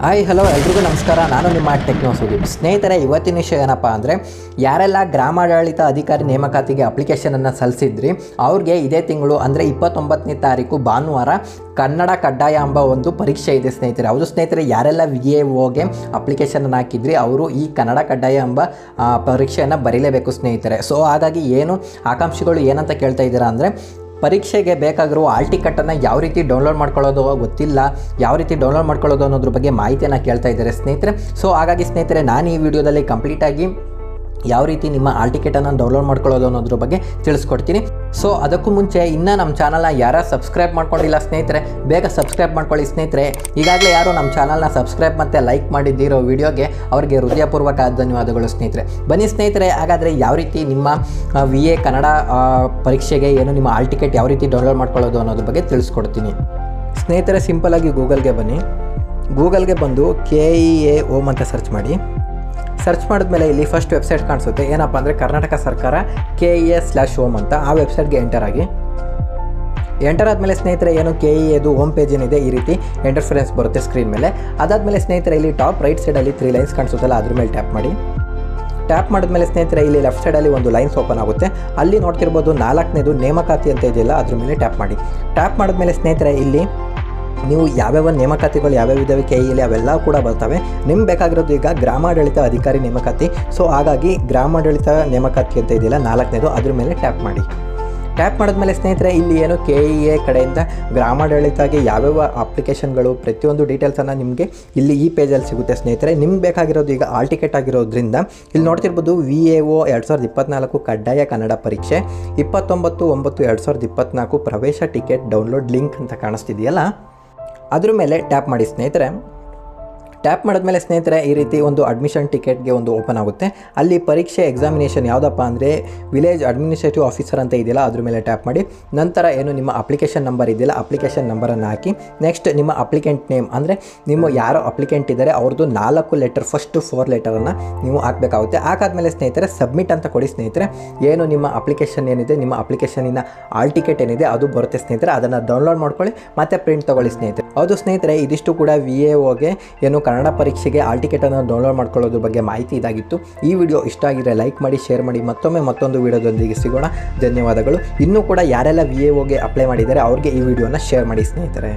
Hi hello ಎಲ್ರಿಗೂ ನಮಸ್ಕಾರ. ನಾನು ನಿಮ್ಮ ಟೆಕ್ನೋ ಸುದೀಪ್. ಸ್ನೇಹಿತರೆ, ಇವತ್ತಿನ ವಿಷಯ ಏನಪ್ಪ ಅಂದರೆ, ಯಾರೆಲ್ಲ ಗ್ರಾಮಾಡಳಿತ ಅಧಿಕಾರಿ ನೇಮಕಾತಿಗೆ ಅಪ್ಲಿಕೇಶನನ್ನು ಸಲ್ಲಿಸಿದ್ರಿ ಅವ್ರಿಗೆ ಇದೇ ತಿಂಗಳು ಅಂದರೆ 29ನೇ ತಾರೀಕು ಭಾನುವಾರ ಕನ್ನಡ ಕಡ್ಡಾಯ ಎಂಬ ಒಂದು ಪರೀಕ್ಷೆ ಇದೆ ಸ್ನೇಹಿತರೆ. ಹೌದು ಸ್ನೇಹಿತರೆ, ಯಾರೆಲ್ಲ VAOಗೆ ಅಪ್ಲಿಕೇಶನನ್ನು ಹಾಕಿದ್ರಿ ಅವರು ಈ ಕನ್ನಡ ಕಡ್ಡಾಯ ಎಂಬ ಪರೀಕ್ಷೆಯನ್ನು ಬರೀಲೇಬೇಕು ಸ್ನೇಹಿತರೆ. ಸೊ ಹಾಗಾಗಿ ಏನು ಆಕಾಂಕ್ಷಿಗಳು ಏನಂತ ಕೇಳ್ತಾ ಇದ್ದೀರಾ ಅಂದರೆ, ಪರೀಕ್ಷೆಗೆ ಬೇಕಾಗಿರುವ ಆಲ್ ಟಿಕೆಟನ್ನು ಯಾವ ರೀತಿ ಡೌನ್ಲೋಡ್ ಮಾಡ್ಕೊಳ್ಳೋದು ಗೊತ್ತಿಲ್ಲ, ಯಾವ ರೀತಿ ಡೌನ್ಲೋಡ್ ಮಾಡ್ಕೊಳ್ಳೋದು ಅನ್ನೋದ್ರ ಬಗ್ಗೆ ಮಾಹಿತಿಯನ್ನು ಕೇಳ್ತಾ ಇದ್ದಾರೆ ಸ್ನೇಹಿತರೆ. ಸೊ ಹಾಗಾಗಿ ಸ್ನೇಹಿತರೆ, ನಾನು ಈ ವಿಡಿಯೋದಲ್ಲಿ ಕಂಪ್ಲೀಟಾಗಿ ಯಾವ ರೀತಿ ನಿಮ್ಮ ಆಲ್ ಟಿಕೆಟನ್ನು ಡೌನ್ಲೋಡ್ ಮಾಡ್ಕೊಳ್ಳೋದು ಅನ್ನೋದ್ರ ಬಗ್ಗೆ ತಿಳಿಸ್ಕೊಡ್ತೀನಿ. ಸೊ ಅದಕ್ಕೂ ಮುಂಚೆ ಇನ್ನೂ ನಮ್ಮ ಚಾನಲ್ನ ಯಾರು ಸಬ್ಸ್ಕ್ರೈಬ್ ಮಾಡ್ಕೊಂಡಿಲ್ಲ ಸ್ನೇಹಿತರೆ, ಬೇಗ ಸಬ್ಸ್ಕ್ರೈಬ್ ಮಾಡ್ಕೊಳ್ಳಿ ಸ್ನೇಹಿತರೆ. ಈಗಾಗಲೇ ಯಾರು ನಮ್ಮ ಚಾನಲ್ನ ಸಬ್ಸ್ಕ್ರೈಬ್ ಮತ್ತು ಲೈಕ್ ಮಾಡಿದ್ದೀರೋ ವಿಡಿಯೋಗೆ ಅವರಿಗೆ ಹೃದಯಪೂರ್ವಕ ಧನ್ಯವಾದಗಳು ಸ್ನೇಹಿತರೆ. ಬನ್ನಿ ಸ್ನೇಹಿತರೆ, ಹಾಗಾದರೆ ಯಾವ ರೀತಿ ನಿಮ್ಮ VA ಕನ್ನಡ ಪರೀಕ್ಷೆಗೆ ಏನು ನಿಮ್ಮ ಆಲ್ ಟಿಕೆಟ್ ಯಾವ ರೀತಿ ಡೌನ್ಲೋಡ್ ಮಾಡ್ಕೊಳ್ಳೋದು ಅನ್ನೋದ್ರ ಬಗ್ಗೆ ತಿಳಿಸ್ಕೊಡ್ತೀನಿ ಸ್ನೇಹಿತರೆ. ಸಿಂಪಲಾಗಿ ಗೂಗಲ್ಗೆ ಬನ್ನಿ. ಗೂಗಲ್ಗೆ ಬಂದು KEA ಹೋಮ್ ಅಂತ ಸರ್ಚ್ ಮಾಡಿ. ಸರ್ಚ್ ಮಾಡಿದ್ಮೇಲೆ ಇಲ್ಲಿ ಫಸ್ಟ್ ವೆಬ್ಸೈಟ್ ಕಾಣಿಸುತ್ತೆ. ಏನಪ್ಪ ಅಂದರೆ, ಕರ್ನಾಟಕ ಸರ್ಕಾರ KEA/home ಅಂತ. ಆ ವೆಬ್ಸೈಟ್ಗೆ ಎಂಟರ್ ಆಗಿ. ಎಂಟರ್ ಆದಮೇಲೆ ಸ್ನೇಹಿತರೆ, ಏನು KEAದು ಹೋಮ್ ಪೇಜ್ ಏನಿದೆ ಈ ರೀತಿ ಇಂಟರ್ಫರೆನ್ಸ್ ಬರುತ್ತೆ ಸ್ಕ್ರೀನ್ ಮೇಲೆ. ಅದಾದಮೇಲೆ ಸ್ನೇಹಿತರೆ, ಇಲ್ಲಿ ಟಾಪ್ ರೈಟ್ ಸೈಡಲ್ಲಿ 3 ಲೈನ್ಸ್ ಕಾಣಿಸುತ್ತಲ್ಲ, ಅದ್ರ ಮೇಲೆ ಟ್ಯಾಪ್ ಮಾಡಿ. ಟ್ಯಾಪ್ ಮಾಡಿದ್ಮೇಲೆ ಸ್ನೇಹಿತರೆ, ಇಲ್ಲಿ ಲೆಫ್ಟ್ ಸೈಡಲ್ಲಿ ಒಂದು ಲೈನ್ಸ್ ಓಪನ್ ಆಗುತ್ತೆ. ಅಲ್ಲಿ ನೋಡ್ತಿರ್ಬೋದು 4ನೇದು ನೇಮಕಾತಿ ಅಂತ ಇದೆಯಲ್ಲ, ಅದ್ರ ಮೇಲೆ ಟ್ಯಾಪ್ ಮಾಡಿ. ಟ್ಯಾಪ್ ಮಾಡಿದ್ಮೇಲೆ ಸ್ನೇಹಿತರೆ, ಇಲ್ಲಿ ನೀವು ಯಾವ್ಯಾವ ನೇಮಕಾತಿಗಳು ಯಾವ್ಯಾವ ಇದ್ದಾವೆ KEAಲಿ ಅವೆಲ್ಲ ಕೂಡ ಬರ್ತವೆ. ನಿಮ್ಗೆ ಬೇಕಾಗಿರೋದು ಈಗ ಗ್ರಾಮಾಡಳಿತ ಅಧಿಕಾರಿ ನೇಮಕಾತಿ. ಸೊ ಹಾಗಾಗಿ ಗ್ರಾಮಾಡಳಿತ ನೇಮಕಾತಿ ಅಂತ ಇದೆಯಲ್ಲ 4ನೇದು, ಅದ್ರ ಮೇಲೆ ಟ್ಯಾಪ್ ಮಾಡಿ. ಟ್ಯಾಪ್ ಮಾಡಿದ್ಮೇಲೆ ಸ್ನೇಹಿತರೆ, ಇಲ್ಲಿ ಏನು KEA ಕಡೆಯಿಂದ ಗ್ರಾಮಾಡಳಿತಗೆ ಯಾವ್ಯಾವ ಅಪ್ಲಿಕೇಶನ್ಗಳು ಪ್ರತಿಯೊಂದು ಡೀಟೇಲ್ಸನ್ನು ನಿಮಗೆ ಇಲ್ಲಿ ಈ ಪೇಜಲ್ಲಿ ಸಿಗುತ್ತೆ ಸ್ನೇಹಿತರೆ. ನಿಮ್ಗೆ ಬೇಕಾಗಿರೋದು ಈಗ ಆಲ್ ಟಿಕೆಟ್ ಆಗಿರೋದ್ರಿಂದ ಇಲ್ಲಿ ನೋಡ್ತಿರ್ಬೋದು VAO 2024 ಕಡ್ಡಾಯ ಕನ್ನಡ ಪರೀಕ್ಷೆ 29/9/2024 ಪ್ರವೇಶ ಟಿಕೆಟ್ ಡೌನ್ಲೋಡ್ ಲಿಂಕ್ ಅಂತ ಕಾಣಿಸ್ತಿದೆಯಲ್ಲ, ಅದ್ರ ಮೇಲೆ ಟ್ಯಾಪ್ ಮಾಡಿ ಸ್ನೇಹಿತರೆ. ಟ್ಯಾಪ್ ಮಾಡಿದ್ಮೇಲೆ ಸ್ನೇಹಿತರೆ, ಈ ರೀತಿ ಒಂದು ಅಡ್ಮಿಷನ್ ಟಿಕೆಟ್ಗೆ ಒಂದು ಓಪನ್ ಆಗುತ್ತೆ. ಅಲ್ಲಿ ಪರೀಕ್ಷೆ ಎಕ್ಸಾಮಿನೇಷನ್ ಯಾವುದಪ್ಪ ಅಂದರೆ ವಿಲೇಜ್ ಅಡ್ಮಿನಿಸ್ಟ್ರೇಟಿವ್ ಆಫೀಸರ್ ಅಂತ ಇದೆಯಲ್ಲ, ಅದ್ರ ಮೇಲೆ ಟ್ಯಾಪ್ ಮಾಡಿ. ನಂತರ ಏನು ನಿಮ್ಮ ಅಪ್ಲಿಕೇಶನ್ ನಂಬರ್ ಇದೆಯಲ್ಲ, ಅಪ್ಲಿಕೇಶನ್ ನಂಬರನ್ನು ಹಾಕಿ. ನೆಕ್ಸ್ಟ್ ನಿಮ್ಮ ಅಪ್ಲಿಕೆಂಟ್ ನೇಮ್ ಅಂದರೆ ನಿಮ್ಮ ಯಾರೋ ಅಪ್ಲಿಕೆಂಟ್ ಇದ್ದಾರೆ ಅವ್ರದ್ದು 4 ಲೆಟರ್, ಫಸ್ಟ್ 4 ಲೆಟರನ್ನು ನೀವು ಹಾಕಬೇಕಾಗುತ್ತೆ. ಹಾಕಾದ್ಮೇಲೆ ಸ್ನೇಹಿತರೆ, ಸಬ್ಮಿಟ್ ಅಂತ ಕೊಡಿ ಸ್ನೇಹಿತರೆ. ಏನು ನಿಮ್ಮ ಅಪ್ಲಿಕೇಶನ್ ಏನಿದೆ, ನಿಮ್ಮ ಅಪ್ಲಿಕೇಶನಿನ ಆಲ್ ಟಿಕೆಟ್ ಏನಿದೆ ಅದು ಬರುತ್ತೆ ಸ್ನೇಹಿತರೆ. ಅದನ್ನು ಡೌನ್ಲೋಡ್ ಮಾಡ್ಕೊಳ್ಳಿ ಮತ್ತು ಪ್ರಿಂಟ್ ತೊಗೊಳ್ಳಿ ಸ್ನೇಹಿತರೆ. ಹೌದು ಸ್ನೇಹಿತರೆ, ಇದಿಷ್ಟು ಕೂಡ VAOಗೆ ಏನು ಕನ್ನಡ ಪರೀಕ್ಷೆಗೆ ಆಲ್ ಟಿಕೆಟನ್ನು ಡೌನ್ಲೋಡ್ ಮಾಡ್ಕೊಳ್ಳೋದ್ರ ಬಗ್ಗೆ ಮಾಹಿತಿ ಇದಾಗಿತ್ತು. ಈ ವಿಡಿಯೋ ಇಷ್ಟ ಆಗಿದ್ರೆ ಲೈಕ್ ಮಾಡಿ, ಶೇರ್ ಮಾಡಿ. ಮತ್ತೊಂದು ವಿಡಿಯೋದೊಂದಿಗೆ ಸಿಗೋಣ. ಧನ್ಯವಾದಗಳು. ಇನ್ನೂ ಕೂಡ ಯಾರೆಲ್ಲ VAOಗೆ ಅಪ್ಲೈ ಮಾಡಿದ್ದಾರೆ ಅವ್ರಿಗೆ ಈ ವಿಡಿಯೋನ ಶೇರ್ ಮಾಡಿ ಸ್ನೇಹಿತರೆ.